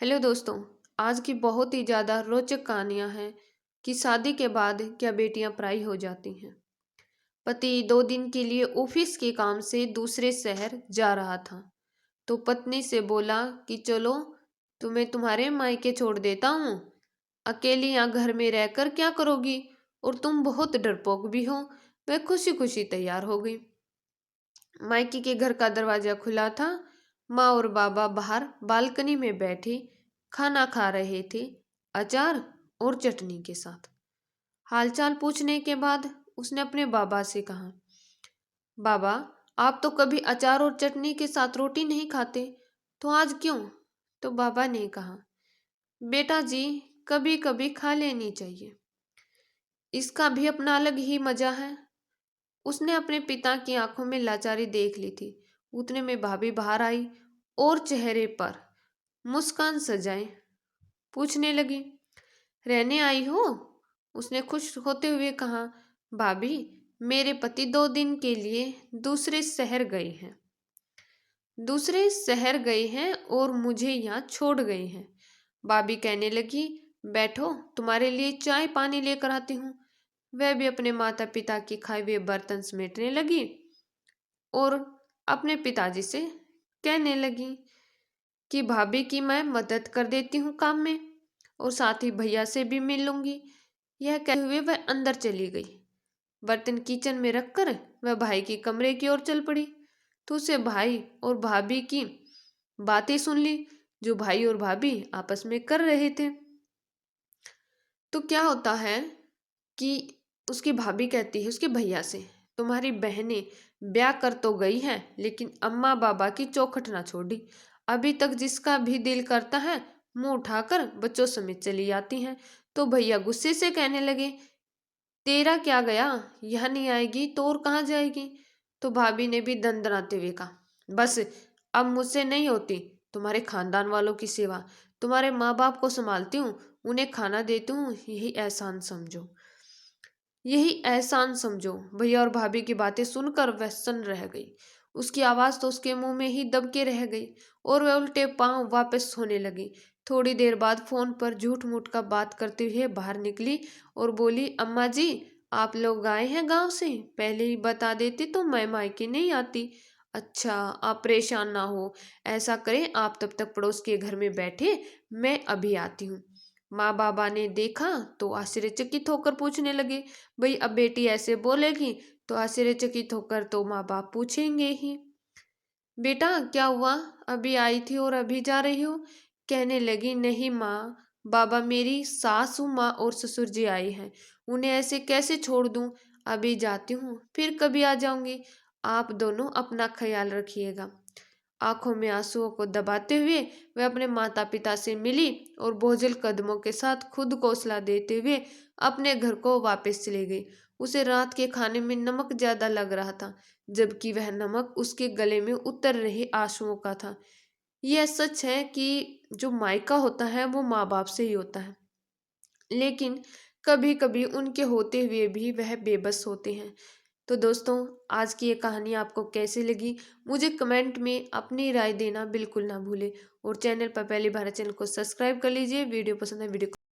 Hello दोस्तों। आज की बहुत ही ज़्यादा रोचक कहानियां हैं कि शादी के बाद क्या बेटियां पराई हो जाती हैं। पति 2 दिन के लिए ऑफिस के काम से दूसरे शहर जा रहा था तो पत्नी से बोला कि चलो तुम्हें तुम्हारे मायके छोड़ देता हूँ। अकेली यहाँ घर में रहकर क्या करोगी, और तुम बहुत डरपोक भी हो। वह खुशी खुशी तैयार हो गई। मायके के घर का दरवाजा खुला था। माँ और बाबा बाहर बालकनी में बैठे खाना खा रहे थे, अचार और चटनी के साथ। हालचाल पूछने के बाद उसने अपने बाबा से कहा, बाबा, आप तो कभी अचार और चटनी के साथ रोटी नहीं खाते, तो आज क्यों? तो बाबा ने कहा, बेटा जी, कभी कभी खा लेनी चाहिए, इसका भी अपना अलग ही मजा है। उसने अपने पिता की आंखों में लाचारी देख ली थी। उतने में भाभी बाहर आई और चेहरे पर मुस्कान सजाए पूछने लगी, रहने आई हो? उसने खुश होते हुए कहा, भाभी, मेरे पति 2 दिन के लिए दूसरे शहर गए हैं और मुझे यहाँ छोड़ गए हैं। भाभी कहने लगी, बैठो, तुम्हारे लिए चाय पानी लेकर आती हूँ। वह भी अपने माता पिता के खाए हुए बर्तन समेटने लगी और अपने पिताजी से कहने लगी कि भाभी की मैं मदद कर देती हूँ काम में, और साथ ही भैया से भी मिल लूंगी। यह कहते हुए वह अंदर चली गई। बर्तन किचन में रखकर वह भाई के कमरे की ओर चल पड़ी तो उसे भाई और भाभी की बातें सुन ली, जो भाई और भाभी आपस में कर रहे थे। तो क्या होता है कि उसकी भाभी कहती है उसके भैया से, तुम्हारी बहनें ब्याह कर तो गई हैं लेकिन अम्मा बाबा की चौखट ना छोड़ी। अभी तक जिसका भी दिल करता है मुंह उठाकर बच्चों समेत चली जाती हैं। तो भैया गुस्से से कहने लगे, तेरा क्या गया, यहाँ नहीं आएगी तो और कहाँ जाएगी? तो भाभी ने भी दंदनाते हुए कहा, बस अब मुझसे नहीं होती तुम्हारे खानदान वालों की सेवा। तुम्हारे माँ बाप को संभालती हूँ, उन्हें खाना देती हूँ, यही एहसान समझो। भैया और भाभी की बातें सुनकर वह सन्न रह गई। उसकी आवाज तो उसके मुंह में ही दब के रह गई और वह उल्टे पांव वापस सोने लगी। थोड़ी देर बाद फोन पर झूठ मूठ का बात करते हुए बाहर निकली और बोली, अम्मा जी, आप लोग आए हैं गांव से? पहले ही बता देती तो मैं मायके नहीं आती। अच्छा, आप परेशान ना हो, ऐसा करें आप तब तक पड़ोस के घर में बैठे, मैं अभी आती हूँ। माँ बाबा ने देखा तो आश्चर्यचकित होकर पूछने लगे, भाई अब बेटी ऐसे बोलेगी तो आश्चर्यचकित होकर तो माँ बाप पूछेंगे ही, बेटा क्या हुआ, अभी आई थी और अभी जा रही हो? कहने लगी, नहीं माँ बाबा, मेरी सासू माँ और ससुर जी आई हैं, उन्हें ऐसे कैसे छोड़ दूँ? अभी जाती हूँ, फिर कभी आ जाऊंगी। आप दोनों अपना ख्याल रखिएगा। आंखों में आंसुओं को दबाते हुए वह अपने माता पिता से मिली और बोझिल कदमों के साथ खुद को हौसला देते हुए अपने घर को वापस चली गई। उसे रात के खाने में नमक ज्यादा लग रहा था, जबकि वह नमक उसके गले में उतर रहे आंसुओं का था। यह सच है कि जो मायका होता है वो माँ बाप से ही होता है, लेकिन कभी कभी उनके होते हुए भी वह बेबस होते हैं। तो दोस्तों, आज की ये कहानी आपको कैसी लगी, मुझे कमेंट में अपनी राय देना बिल्कुल ना भूले, और चैनल पर पहली बार चैनल को सब्सक्राइब कर लीजिए। वीडियो पसंद है वीडियो